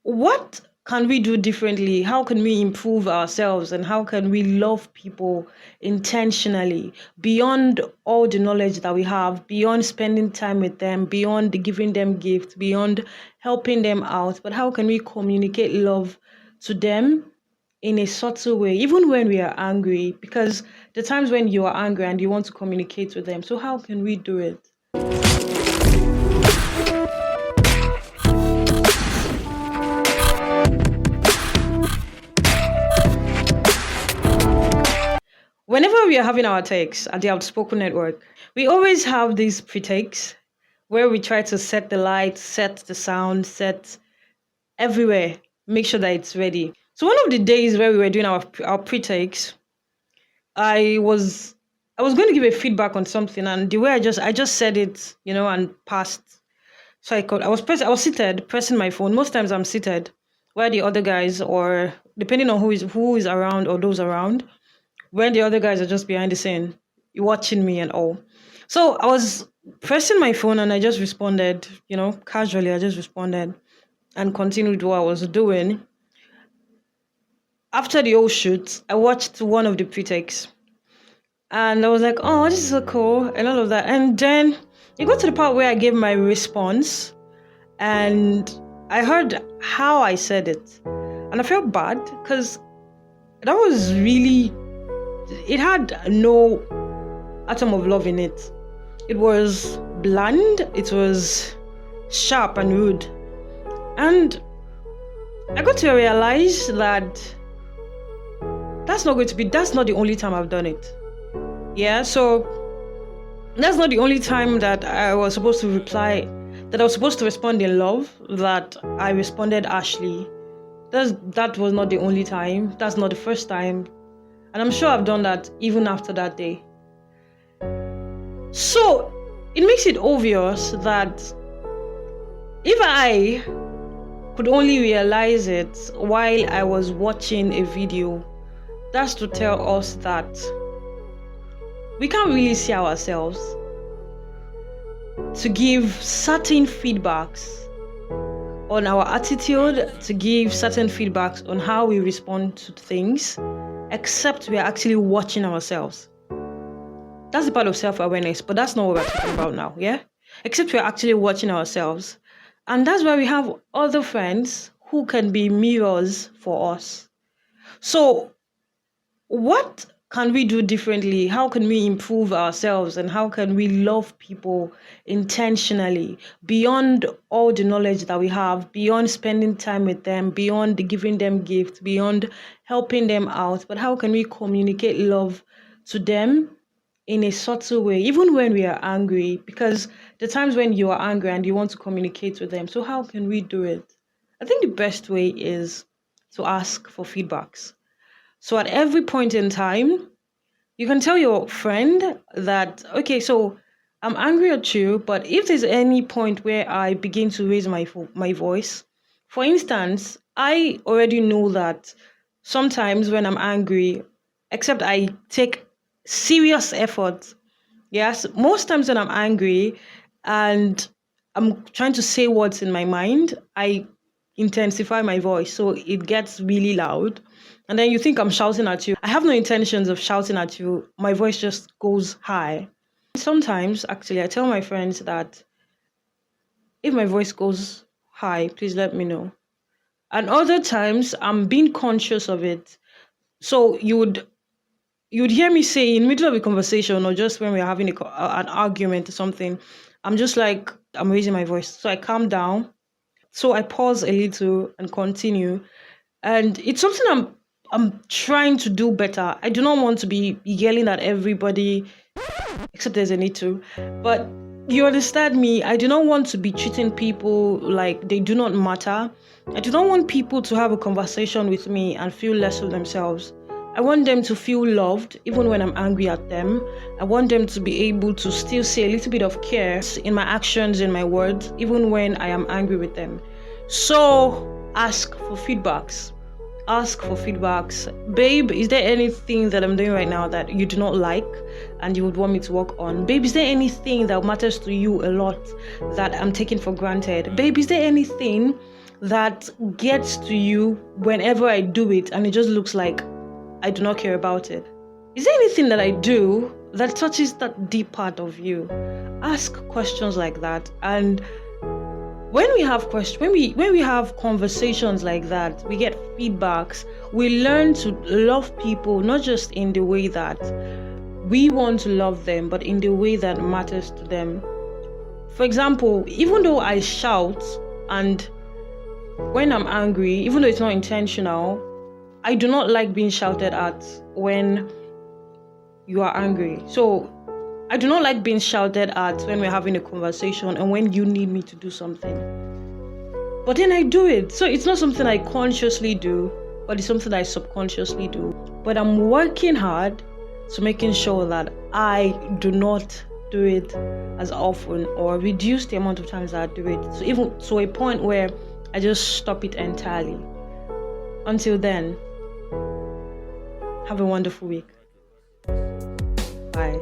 What can we do differently? How can we improve ourselves? And how can we love people intentionally beyond all the knowledge that we have, beyond spending time with them, beyond giving them gifts, beyond helping them out? But how can we communicate love to them in a subtle way, even when we are angry? Because the times when you are angry and you want to communicate with them. So how can we do it? Whenever we are having our takes at the Outspoken Network, we always have these pre-takes where we try to set the light, set the sound, set everywhere, make sure that it's ready. So one of the days where we were doing our pre-takes, I was going to give a feedback on something, and the way I just said it, and passed. So I was seated, pressing my phone. Most times I'm seated, where the other guys, or depending on who is around or those around, when the other guys are just behind the scene, watching me and all. So I was pressing my phone and I just responded, casually. I just responded and continued what I was doing. After the whole shoot, I watched one of the pre-takes and I was like, oh, this is so cool and all of that. And then it got to the part where I gave my response and I heard how I said it. And I felt bad because that was really... it had no atom of love in it. It was bland, it was sharp and rude. And I got to realize that that's not the only time I've done it. Yeah, so that's not the only time that I was supposed to respond in love, that I responded harshly. That was not the only time. That's not the first time. And I'm sure I've done that even after that day. So it makes it obvious that if I could only realize it while I was watching a video, that's to tell us that we can't really see ourselves. To give certain feedbacks on our attitude, to give certain feedbacks on how we respond to things, except we are actually watching ourselves. That's the part of self-awareness, but that's not what we're talking about now, yeah? Except we're actually watching ourselves. And that's why we have other friends who can be mirrors for us. So what can we do differently? How can we improve ourselves? And how can we love people intentionally beyond all the knowledge that we have, beyond spending time with them, beyond giving them gifts, beyond helping them out? But how can we communicate love to them in a subtle way, even when we are angry? Because the times when you are angry and you want to communicate with them. So how can we do it? I think the best way is to ask for feedbacks. So at every point in time, you can tell your friend that, okay, so I'm angry at you, but if there's any point where I begin to raise my voice, for instance, I already know that sometimes when I'm angry, except I take serious effort, yes, most times when I'm angry and I'm trying to say what's in my mind, I intensify my voice so it gets really loud. And then you think I'm shouting at you. I have no intentions of shouting at you. My voice just goes high. Sometimes, actually, I tell my friends that if my voice goes high, please let me know. And other times, I'm being conscious of it. So you would hear me say in the middle of a conversation, or just when we're having an argument or something, I'm just like, I'm raising my voice. So I calm down. So I pause a little and continue. And it's something I'm trying to do better. I do not want to be yelling at everybody, except there's a need to. But you understand me. I do not want to be treating people like they do not matter. I do not want people to have a conversation with me and feel less of themselves. I want them to feel loved, even when I'm angry at them. I want them to be able to still see a little bit of care in my actions, in my words, even when I am angry with them. So ask for feedbacks. Babe, is there anything that I'm doing right now that you do not like and you would want me to work on? Babe, is there anything that matters to you a lot that I'm taking for granted? Babe, is there anything that gets to you whenever I do it and it just looks like I do not care about it? Is there anything that I do that touches that deep part of you? Ask questions like that. And when we have when we have conversations like that, we get feedbacks, we learn to love people not just in the way that we want to love them, but in the way that matters to them. For example, even though I shout, and when I'm angry, even though it's not intentional, I do not like being shouted at when you are angry. So I do not like being shouted at when we're having a conversation and when you need me to do something. But then I do it. So it's not something I consciously do, but it's something I subconsciously do. But I'm working hard to making sure that I do not do it as often or reduce the amount of times that I do it. So even to a point where I just stop it entirely. Until then, have a wonderful week. Bye.